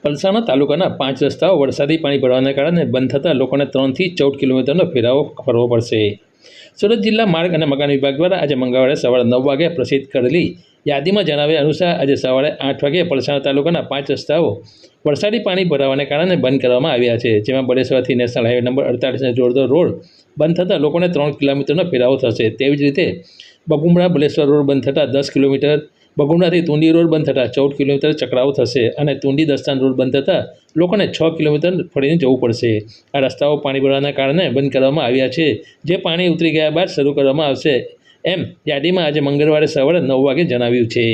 પલસાણા તાલુકાના 5 રસ્તાઓ વરસાદી પાણી ભરવાને કારણે બંધ થતાં લોકોને 3 થી 14 કિલોમીટરનો ફેરાવો ફરવો પડશે। સુરત જિલ્લા માર્ગ અને મકાન વિભાગ દ્વારા આજે મંગળવારે સવારે 9 વાગે પ્રસિદ્ધ કરેલી યાદીમાં જણાવ્યા અનુસાર આજે સવારે 8 વાગે પલસાણા તાલુકાના 5 રસ્તાઓ વરસાદી પાણી ભરાવાને કારણે બંધ કરવામાં આવ્યા છે, જેમાં બળેશ્વરથી નેશનલ હાઈવે નંબર 48ને જોડતો રોડ બંધ થતાં લોકોને 3 કિલોમીટરનો ફેરાવો થશે। તેવી જ રીતે બગુમડા બલેશ્વર રોડ બંધ થતાં 10 કિલોમીટર, બગુમડાથી તુંડી રોડ બંધ થતાં 14 કિલોમીટર ચકરાવો થશે અને તુંડી દસ્તાન રોડ બંધ થતાં લોકોને 6 કિલોમીટર ફરીને જવું પડશે। આ રસ્તાઓ પાણી ભરવાના કારણે બંધ કરવામાં આવ્યા છે, જે પાણી ઉતરી ગયા બાદ શરૂ કરવામાં આવશે, એમ યાદીમાં આજે મંગળવારે સવારે 9 વાગે જણાવ્યું છે।